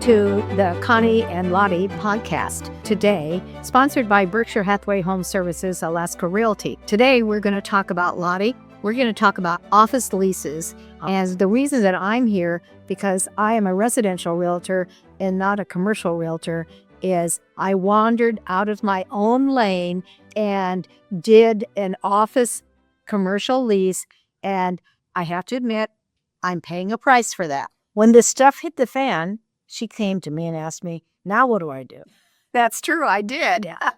to the Connie and Lottie podcast. Today, sponsored by Berkshire Hathaway Home Services, Alaska Realty. Today, we're going to talk about Lottie. We're going to talk about office leases. And the reason that I'm here, because I am a residential realtor and not a commercial realtor, is I wandered out of my own lane and did an office commercial lease. And I have to admit, I'm paying a price for that. When this stuff hit the fan, she came to me and asked me, now what do I do? That's true, I did. Yeah.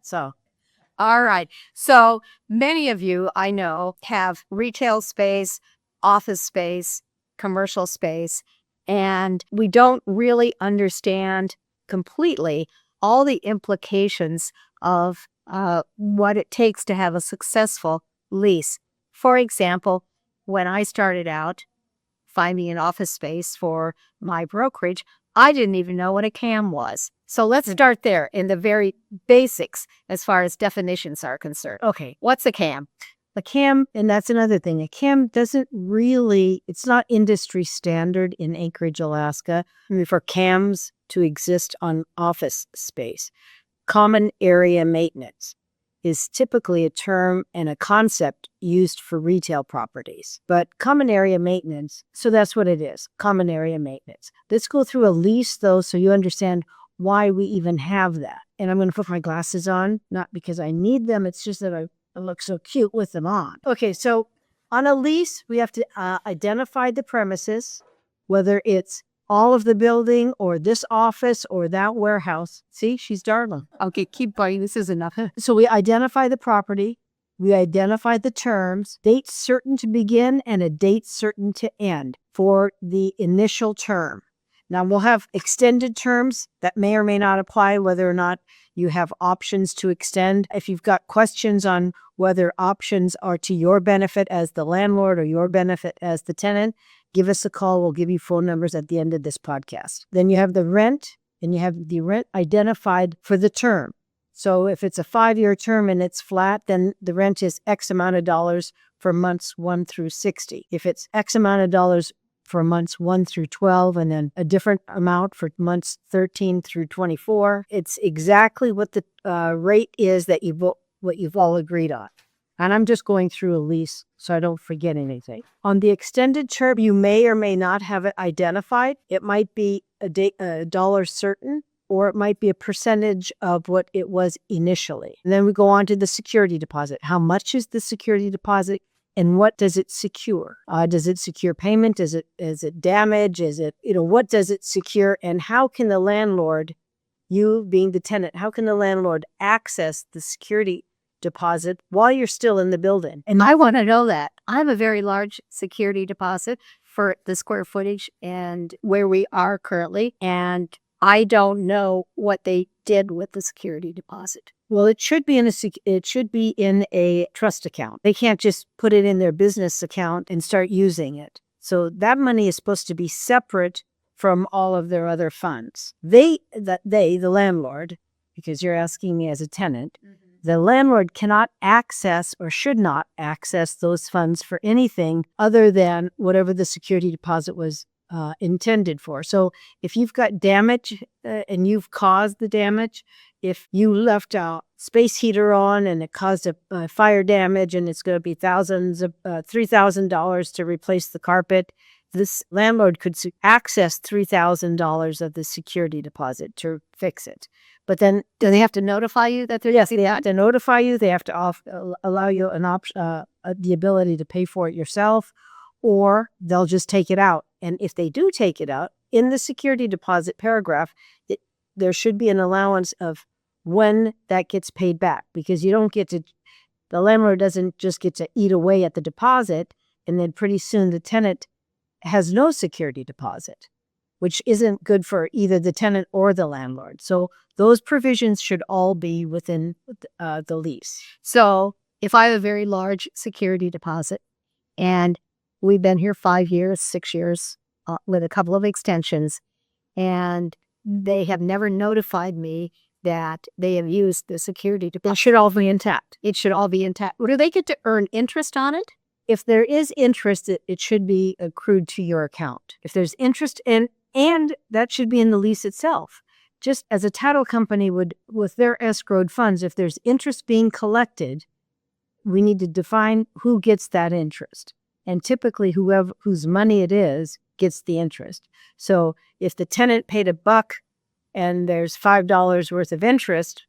So, all right. So many of you I know have retail space, office space, commercial space, and we don't really understand completely all the implications of what it takes to have a successful lease. For example, when I started out finding an office space for my brokerage, I didn't even know what a CAM was. So let's start there in the very basics as far as definitions are concerned. Okay, what's a CAM? A CAM, and that's another thing, a CAM doesn't really, it's not industry standard in Anchorage, Alaska, for CAMs to exist on office space. Common area maintenance is typically a term and a concept used for retail properties. But common area maintenance, so that's what it is, common area maintenance. Let's go through a lease, though, so you understand why we even have that. And I'm going to put my glasses on, not because I need them, it's just that I look so cute with them on. Okay, so on a lease, we have to identify the premises, whether it's all of the building or this office or that warehouse. See, she's darling. Okay, keep going. This is enough. So we identify the property, we identify the terms, date certain to begin and a date certain to end for the initial term. Now we'll have extended terms that may or may not apply, whether or not you have options to extend. If you've got questions on whether options are to your benefit as the landlord or your benefit as the tenant, give us a call. We'll give you phone numbers at the end of this podcast. Then you have the rent, and you have the rent identified for the term. So if it's a 5-year term and it's flat, then the rent is X amount of dollars for months 1 through 60. If it's X amount of dollars for months 1 through 12, and then a different amount for months 13 through 24, it's exactly what the rate is that you've all agreed on. And I'm just going through a lease so I don't forget anything. On the extended term, you may or may not have it identified. It might be a dollar certain, or it might be a percentage of what it was initially. And then we go on to the security deposit. How much is the security deposit and what does it secure? Does it secure payment? Is it damage? What does it secure? And how can the landlord, you being the tenant, how can the landlord access the security deposit while you're still in the building? And I want to know that. I have a very large security deposit for the square footage and where we are currently, and I don't know what they did with the security deposit. Well, it should be in a trust account. They can't just put it in their business account and start using it. So that money is supposed to be separate from all of their other funds. The landlord, because you're asking me as a tenant, the landlord cannot access or should not access those funds for anything other than whatever the security deposit was intended for. So if you've got damage and you've caused the damage, if you left a space heater on and it caused a fire damage and it's going to be $3,000 to replace the carpet, this landlord could access $3,000 of the security deposit to fix it. But then, do they have to notify you that they're? Yes, they have to notify you. They have to allow you an option, the ability to pay for it yourself, or they'll just take it out. And if they do take it out, in the security deposit paragraph, there should be an allowance of when that gets paid back, because the landlord doesn't just get to eat away at the deposit, and then pretty soon the tenant has no security deposit, which isn't good for either the tenant or the landlord. So those provisions should all be within the lease. So if I have a very large security deposit and we've been here 5 years, 6 years with a couple of extensions, and they have never notified me that they have used the security deposit. It should all be intact. It should all be intact. Do they get to earn interest on it? If there is interest, it should be accrued to your account. If there's interest And that should be in the lease itself. Just as a title company would, with their escrowed funds, if there's interest being collected, we need to define who gets that interest. And typically whoever whose money it is gets the interest. So if the tenant paid $1 and there's $5 worth of interest,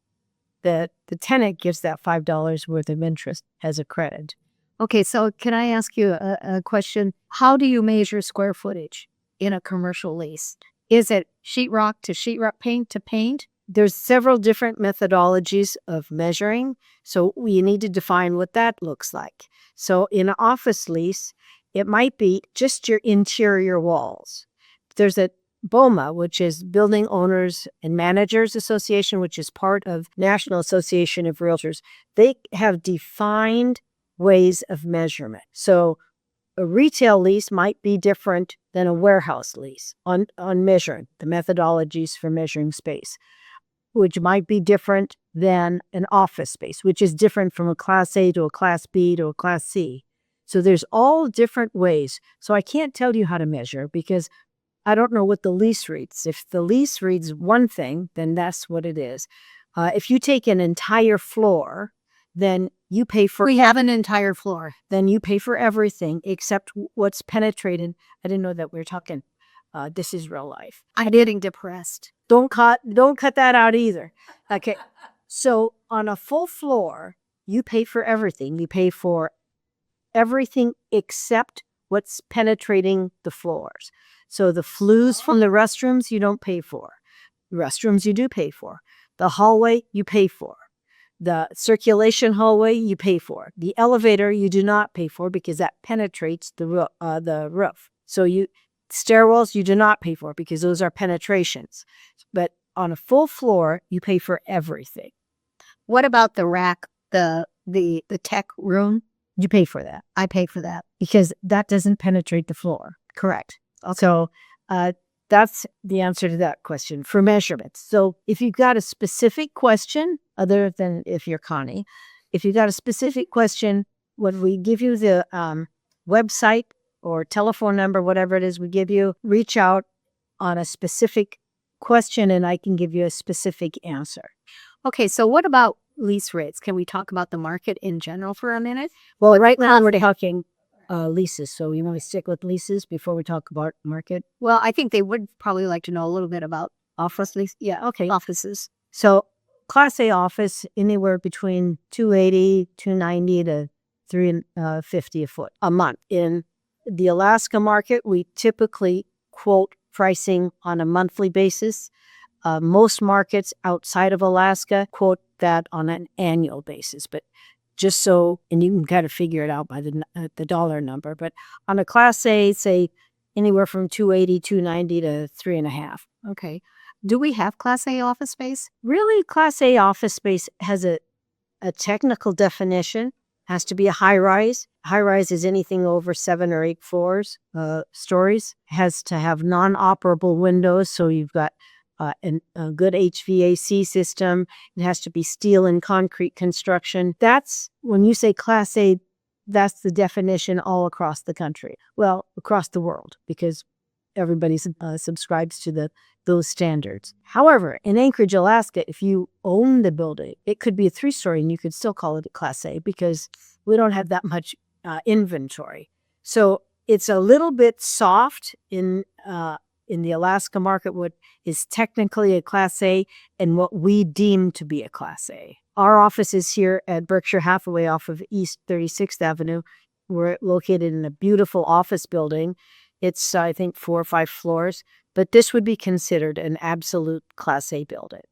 that the tenant gets that $5 worth of interest as a credit. Okay, so can I ask you a question? How do you measure square footage in a commercial lease? Is it sheetrock to sheetrock, paint to paint? There's several different methodologies of measuring, so we need to define what that looks like. So in an office lease, it might be just your interior walls. There's a BOMA, which is Building Owners and Managers Association, which is part of National Association of Realtors. They have defined ways of measurement. So a retail lease might be different than a warehouse lease on measuring the methodologies for measuring space, which might be different than an office space, which is different from a Class A to a Class B to a Class C. So there's all different ways. So I can't tell you how to measure because I don't know what the lease reads. If the lease reads one thing, then that's what it is. If you take an entire floor, then you pay for. We have an entire floor. Then you pay for everything except what's penetrated. I didn't know that we were talking. This is real life. I'm getting depressed. Don't cut that out either. Okay. So on a full floor, you pay for everything. You pay for everything except what's penetrating the floors. So the flues from the restrooms you don't pay for. The restrooms you do pay for. The hallway you pay for. The circulation hallway you pay for. The elevator you do not pay for because that penetrates the roof. So stairwells you do not pay for because those are penetrations. But on a full floor, you pay for everything. What about the rack, the tech room? You pay for that. I pay for that. Because that doesn't penetrate the floor. Correct. Okay. So that's the answer to that question for measurements. So if you've got a specific question, other than if you're Connie, if you've got a specific question, when we give you the website or telephone number, whatever it is we give you, reach out on a specific question and I can give you a specific answer. Okay, so what about lease rates? Can we talk about the market in general for a minute? Well, right now we're talking leases. So you want to stick with leases before we talk about market? Well, I think they would probably like to know a little bit about office lease. Yeah, okay. Offices. So Class A office, anywhere between $280, $290 to $350 a foot a month. In the Alaska market, we typically quote pricing on a monthly basis. Most markets outside of Alaska quote that on an annual basis, but just so, and you can kind of figure it out by the dollar number. But on a Class A, say anywhere from $280, $290 to $3.50. Okay. Do we have Class A office space? Really, Class A office space has a technical definition. Has to be a high rise. High rise is anything over 7 or 8 stories. Has to have non-operable windows, so you've got a good HVAC system. It has to be steel and concrete construction. That's, when you say Class A, that's the definition all across the country. Well, across the world, because everybody subscribes to those standards. However, in Anchorage, Alaska, if you own the building, it could be a 3-story and you could still call it a Class A because we don't have that much inventory. So it's a little bit soft in the Alaska market, what is technically a Class A and what we deem to be a Class A. Our office is here at Berkshire Hathaway off of East 36th Avenue. We're located in a beautiful office building. It's, I think, 4 or 5 floors, but this would be considered an absolute Class A building.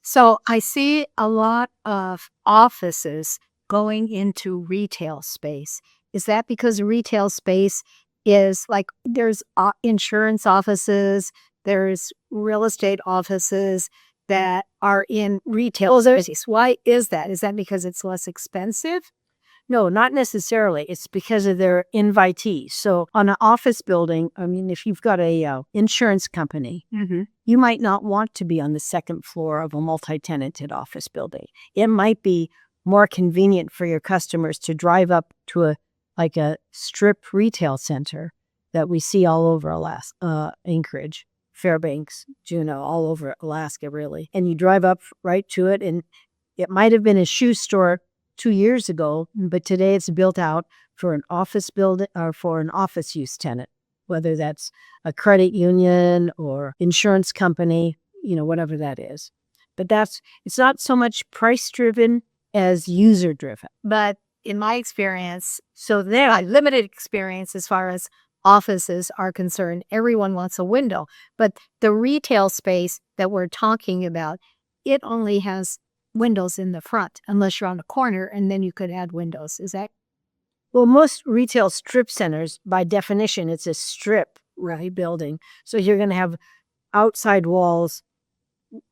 So I see a lot of offices going into retail space. Is that because retail space is like there's insurance offices, there's real estate offices that are in retail space? Why is that? Is that because it's less expensive? No, not necessarily. It's because of their invitees. So on an office building, I mean, if you've got a insurance company, you might not want to be on the 2nd floor of a multi-tenanted office building. It might be more convenient for your customers to drive up to a strip retail center that we see all over Anchorage Fairbanks, Juneau, all over Alaska, really. And you drive up right to it, and it might have been a shoe store 2 years ago, but today it's built out for an office building or for an office use tenant, whether that's a credit union or insurance company, whatever that is. But it's not so much price driven as user driven. But in my experience, so there I limited experience as far as offices are concerned. Everyone wants a window, but the retail space that we're talking about, it only has windows in the front, unless you're on a corner, and then you could add windows. Is that? Well, most retail strip centers, by definition, it's a strip, right, building. So you're going to have outside walls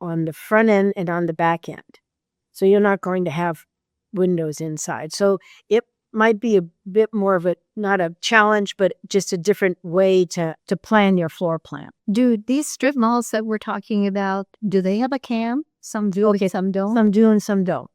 on the front end and on the back end. So you're not going to have windows inside. So it might be a bit more of not a challenge, but just a different way to plan your floor plan. Do these strip malls that we're talking about, do they have a cam? Some do, okay, some don't. Some do and some don't.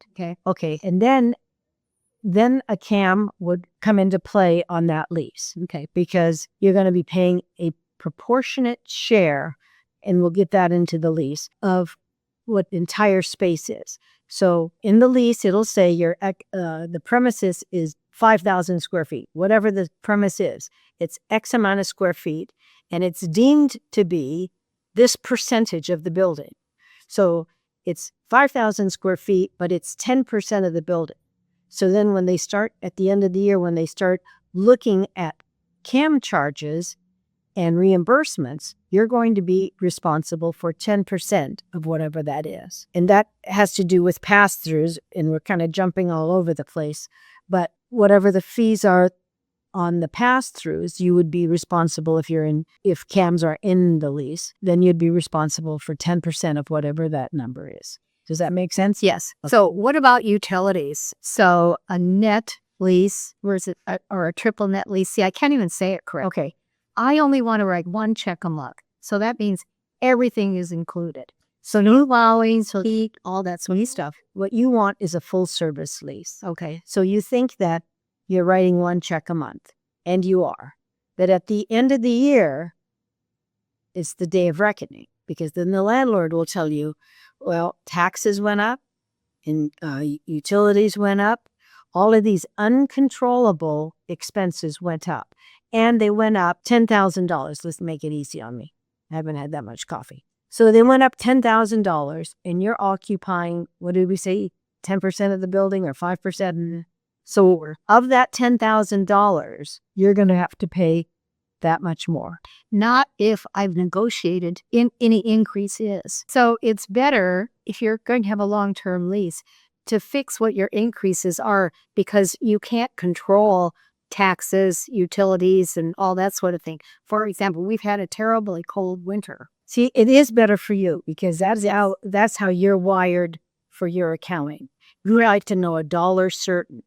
Okay. And then a cam would come into play on that lease. Okay. Because you're going to be paying a proportionate share, and we'll get that into the lease, of what the entire space is. So in the lease, it'll say the premises is 5,000 square feet, whatever the premise is. It's X amount of square feet, and it's deemed to be this percentage of the building. So it's 5,000 square feet, but it's 10% of the building. So then when they start at the end of the year, when they start looking at CAM charges and reimbursements, you're going to be responsible for 10% of whatever that is. And that has to do with pass-throughs, and we're kind of jumping all over the place. But whatever the fees are on the pass-throughs, you would be responsible if CAMs are in the lease, then you'd be responsible for 10% of whatever that number is. Does that make sense? Yes. Okay. So what about utilities? So a net lease versus or a triple net lease. See, I can't even say it correct. Okay. I only want to write one check a month. So that means everything is included. So no allowing, so heat, all that sweet stuff. What you want is a full service lease. Okay. So you think that you're writing one check a month, and you are. But at the end of the year, it's the day of reckoning, because then the landlord will tell you, well, taxes went up and utilities went up. All of these uncontrollable expenses went up, and they went up $10,000. Let's make it easy on me. I haven't had that much coffee. So they went up $10,000, and you're occupying, what did we say, 10% of the building or 5%? So of that $10,000, you're going to have to pay that much more. Not if I've negotiated any increase is. So it's better if you're going to have a long-term lease to fix what your increases are, because you can't control taxes, utilities, and all that sort of thing. For example, we've had a terribly cold winter. See, it is better for you, because that's how you're wired for your accounting. You like to know a dollar certain.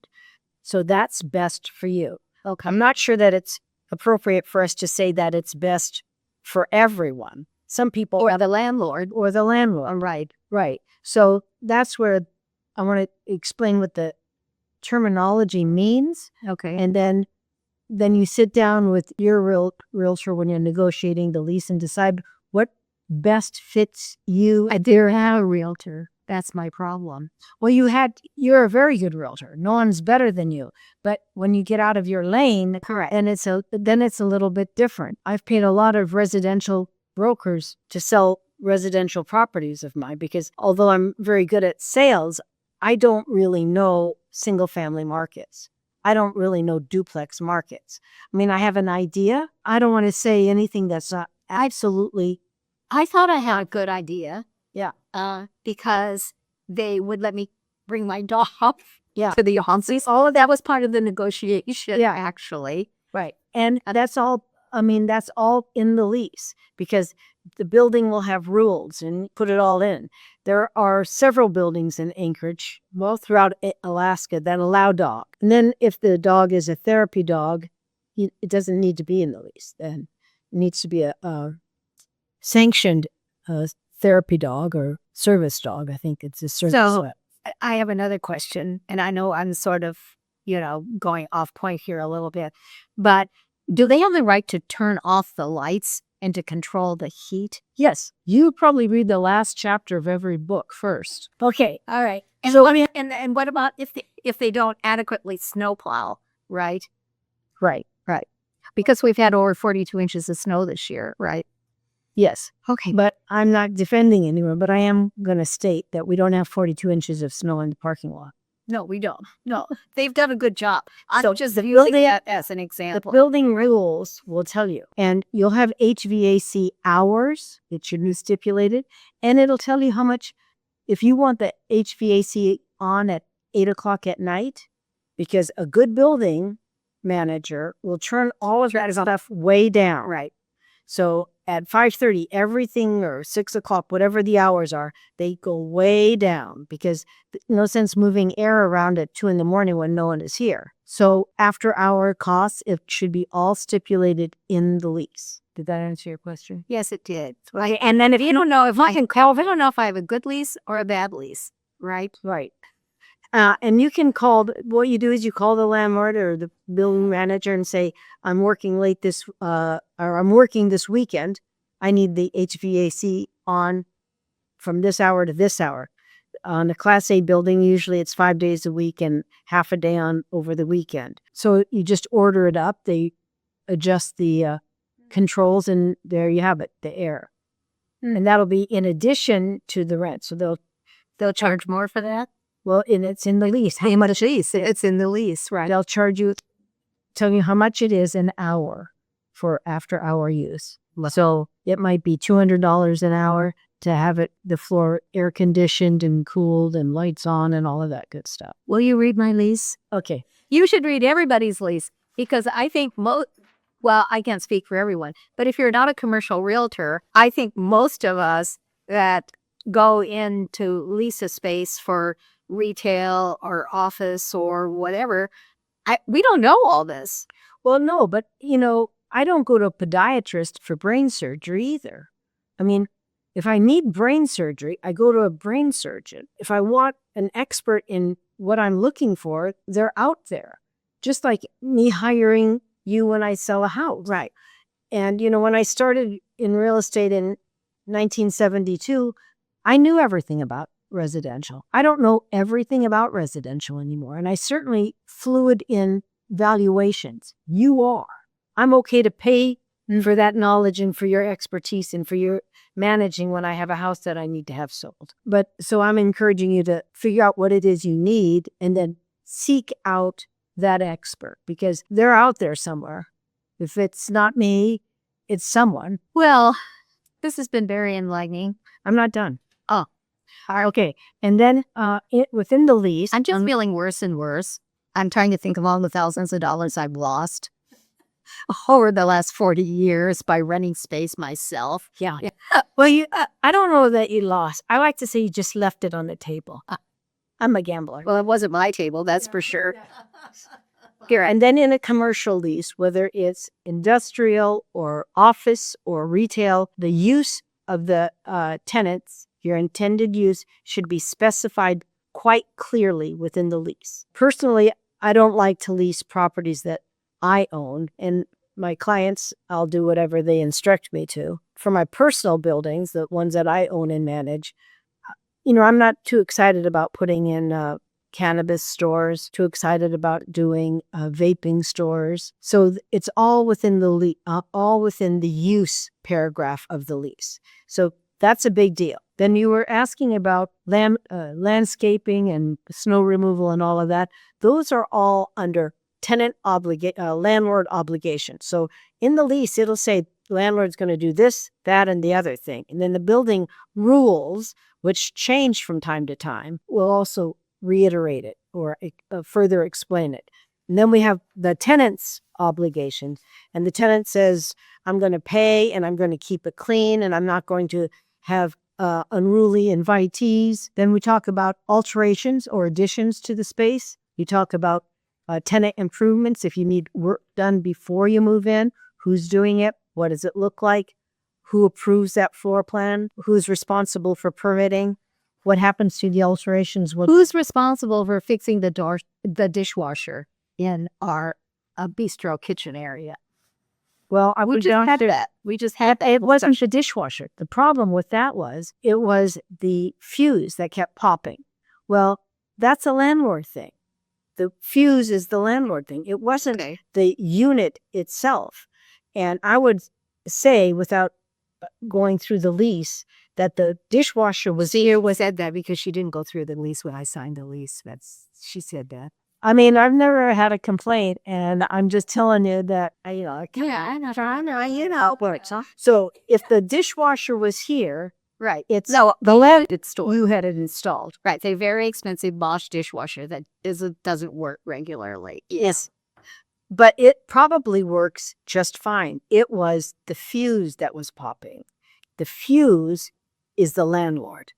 So that's best for you. Okay. I'm not sure that it's appropriate for us to say that it's best for everyone. Some people... Or the landlord. Or the landlord. Right. So that's where I want to explain what the terminology means. Okay. And then you sit down with your realtor when you're negotiating the lease and decide what best fits you. I didn't have a realtor. That's my problem. Well, you're a very good realtor. No one's better than you. But when you get out of your lane, Correct. and then it's a little bit different. I've paid a lot of residential brokers to sell residential properties of mine, because although I'm very good at sales, I don't really know single family markets. I don't really know duplex markets. I mean, I have an idea. I don't want to say anything that's not absolutely... I thought I had a good idea. Yeah. Because they would let me bring my dog Yeah. to the Hansies. All of that was part of the negotiation, Yeah. actually. Right. And that's all in the lease, because the building will have rules and put it all in. There are several buildings in Anchorage, well, throughout Alaska, that allow dog. And then if the dog is a therapy dog, it doesn't need to be in the lease. Then it needs to be a sanctioned therapy dog or service dog. I think it's a service. So I have another question, and I know I'm sort of, going off point here a little bit, but do they have the right to turn off the lights and to control the heat. Yes, you probably read the last chapter of every book first. Okay, all right. And so, and what about if they don't adequately snowplow, right? Right. Right. Because we've had over 42 inches of snow this year, right? Yes. Okay. But I'm not defending anyone, but I am going to state that we don't have 42 inches of snow in the parking lot. No, we don't. No, they've done a good job. So I'm just using building- that as an The example. building rules will tell you. And you'll have HVAC hours that should be stipulated. And it'll tell you how much, if you want the HVAC on at 8 o'clock at night, because a good building manager will turn all of that stuff way down. Right. So at 5:30, everything, or 6 o'clock, whatever the hours are, they go way down, because no sense moving air around at 2 in the morning when no one is here. So after hour costs, it should be all stipulated in the lease. Did that answer your question? Yes, it did. Right. And then if you don't know if I don't know if I have a good lease or a bad lease, right? Right. And you can call, what you do is you call the landlord or the building manager and say, I'm working late or I'm working this weekend. I need the HVAC on from this hour to this hour. On a Class A building, usually it's 5 days a week and half a day on over the weekend. So you just order it up. They adjust the controls, and there you have it, the air. And that'll be in addition to the rent. So They'll charge more for that? well, and it's in the lease. How much lease? It's in the lease, right? They'll charge you, tell you how much it is an hour for after hour use. So it might be $200 an hour to have the floor air conditioned and cooled and lights on and all of that good stuff. Will you read my lease? Okay. You should read everybody's lease, because I think well, I can't speak for everyone, but if you're not a commercial realtor, I think most of us that go in to lease a space for retail or office or whatever, we don't know all this. Well, no, but I don't go to a podiatrist for brain surgery either. I mean, if I need brain surgery, I go to a brain surgeon. If I want an expert in what I'm looking for, they're out there. Just like me hiring you when I sell a house. Right. And, when I started in real estate in 1972, I knew everything about residential. I don't know everything about residential anymore. And I certainly fluid in valuations. You are. I'm okay to pay for that knowledge and for your expertise and for your managing when I have a house that I need to have sold. But so I'm encouraging you to figure out what it is you need and then seek out that expert, because they're out there somewhere. If it's not me, it's someone. Well, this has been very enlightening. I'm not done. Oh, okay. And then within the lease, I'm just feeling worse and worse. I'm trying to think of all the thousands of dollars I've lost over the last 40 years by renting space myself. Yeah. Well, I don't know that you lost. I like to say you just left it on the table. I'm a gambler. Well, it wasn't my table, that's for sure. Here, and then in a commercial lease, whether it's industrial or office or retail, the use of the tenants, your intended use, should be specified quite clearly within the lease. Personally, I don't like to lease properties that I own, and my clients, I'll do whatever they instruct me to. For my personal buildings, the ones that I own and manage, I'm not too excited about putting in cannabis stores, too excited about doing vaping stores. So it's all within the use paragraph of the lease. So that's a big deal. Then you were asking about landscaping and snow removal and all of that. Those are all under landlord obligation. So in the lease, it'll say landlord's going to do this, that, and the other thing. And then the building rules, which change from time to time, will also reiterate it or further explain it. And then we have the tenant's obligation. And the tenant says, I'm going to pay and I'm going to keep it clean and I'm not going to have unruly invitees. Then we talk about alterations or additions to the space. You talk about tenant improvements. If you need work done before you move in, who's doing it? What does it look like? Who approves that floor plan? Who's responsible for permitting? What happens to the alterations? Who's responsible for fixing the dishwasher in our bistro kitchen area? Well, I We would just down had that. We just had it wasn't the dishwasher. The problem with that was it was the fuse that kept popping. Well, that's a landlord thing. The fuse is the landlord thing. It wasn't Okay. the unit itself. And I would say, without going through the lease, that the dishwasher was Sierra was said that because she didn't go through the lease when I signed the lease. She said that. I mean, I've never had a complaint, and I'm just telling you that, Yeah, I know, you know, but so if the dishwasher was here, right. it's No, the land you had it installed. Right. It's a very expensive Bosch dishwasher that doesn't work regularly. Yes. But it probably works just fine. It was the fuse that was popping. The fuse is the landlord.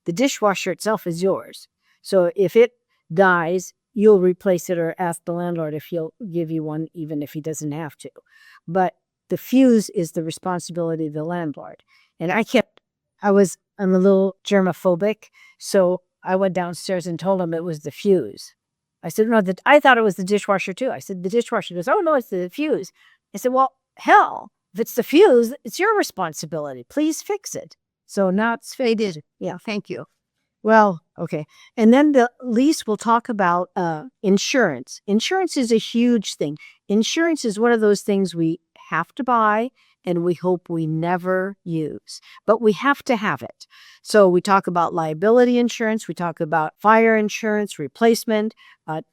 The dishwasher itself is yours. So if it dies, you'll replace it or ask the landlord if he'll give you one, even if he doesn't have to. But the fuse is the responsibility of the landlord. And I'm a little germophobic, so I went downstairs and told him it was the fuse. I said, no, I thought it was the dishwasher too. I said, the dishwasher. He goes, oh, no, it's the fuse. I said, well, hell, if it's the fuse, it's your responsibility. Please fix it. So now They did. Yeah. Thank you. well, okay. And then the lease will talk about insurance. Insurance is a huge thing. Insurance is one of those things we have to buy and we hope we never use, but we have to have it. So we talk about liability insurance, we talk about fire insurance, replacement,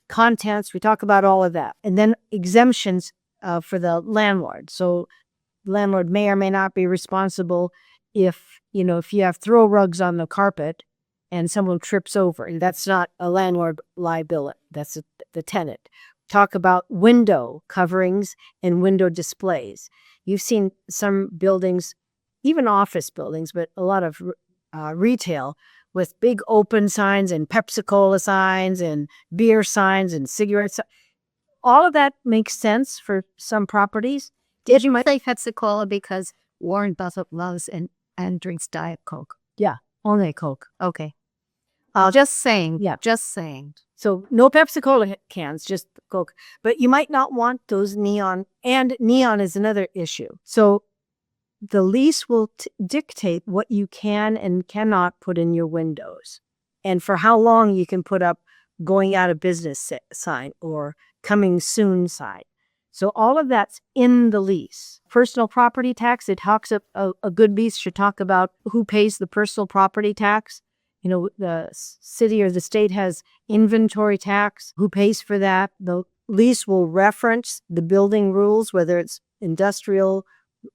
contents, we talk about all of that. And then exemptions for the landlord. So landlord may or may not be responsible if you have throw rugs on the carpet and someone trips over, and that's not a landlord liability. That's the tenant. Talk about window coverings and window displays. You've seen some buildings, even office buildings, but a lot of retail with big open signs and Pepsi-Cola signs and beer signs and cigarettes. All of that makes sense for some properties. Did you say Pepsi-Cola because Warren Buffett loves and drinks Diet Coke? Yeah, only Coke. Okay. Just saying. Yeah. Just saying. So no Pepsi-Cola cans, just Coke. But you might not want those neon, and neon is another issue. So the lease will dictate what you can and cannot put in your windows, and for how long you can put up going out of business sign or coming soon sign. So all of that's in the lease. Personal property tax, it talks a good lease should talk about who pays the personal property tax. The city or the state has inventory tax. Who pays for that? The lease will reference the building rules, whether it's industrial,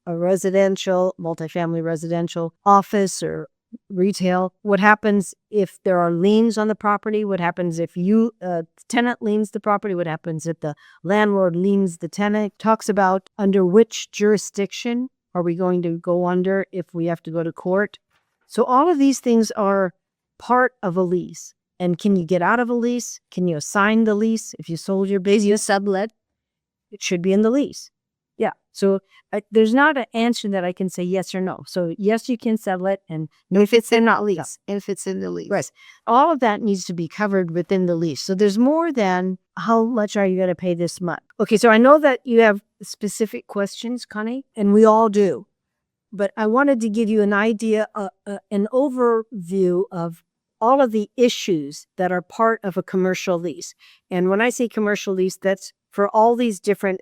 residential, multifamily residential, office, or retail. What happens if there are liens on the property? What happens if tenant liens the property? What happens if the landlord liens the tenant? Talks about under which jurisdiction are we going to go under if we have to go to court. So all of these things are part of a lease. And can you get out of a lease? Can you assign the lease? If you sold your business, You sublet. it should be in the lease. Yeah. So there's not an answer that I can say yes or no. So yes, you can sublet, and no, If it's in that lease. If it's in the lease. right. All of that needs to be covered within the lease. So there's more than how much are you going to pay this month. Okay. So I know that you have specific questions, Connie, and we all do. But I wanted to give you an idea, an overview of all of the issues that are part of a commercial lease. And when I say commercial lease, that's for all these different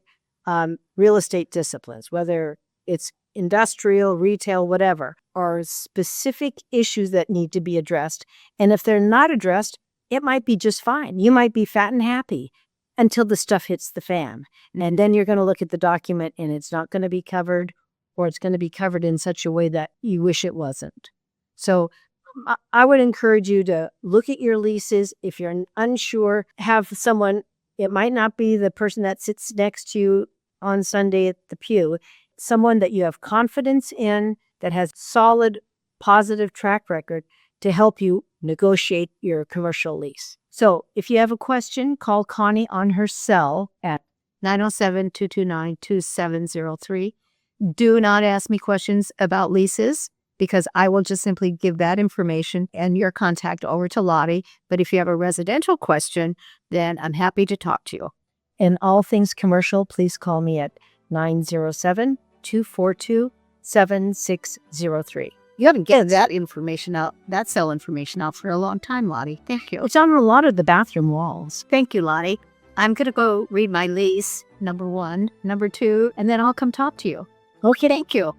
real estate disciplines, whether it's industrial, retail, whatever, are specific issues that need to be addressed. And if they're not addressed, it might be just fine. You might be fat and happy until the stuff hits the fan. And then you're going to look at the document and it's not going to be covered, or it's going to be covered in such a way that you wish it wasn't. So I would encourage you to look at your leases. If you're unsure, have someone, it might not be the person that sits next to you on Sunday at the pew, someone that you have confidence in, that has solid, positive track record to help you negotiate your commercial lease. So if you have a question, call Connie on her cell at 907-229-2703. Do not ask me questions about leases, because I will just simply give that information and your contact over to Lottie. But if you have a residential question, then I'm happy to talk to you. In all things commercial, please call me at 907-242-7603. You haven't given that information out, that cell information out for a long time, Lottie. Thank you. It's on a lot of the bathroom walls. Thank you, Lottie. I'm going to go read my lease, number 1, number 2, and then I'll come talk to you. Okay, thank you.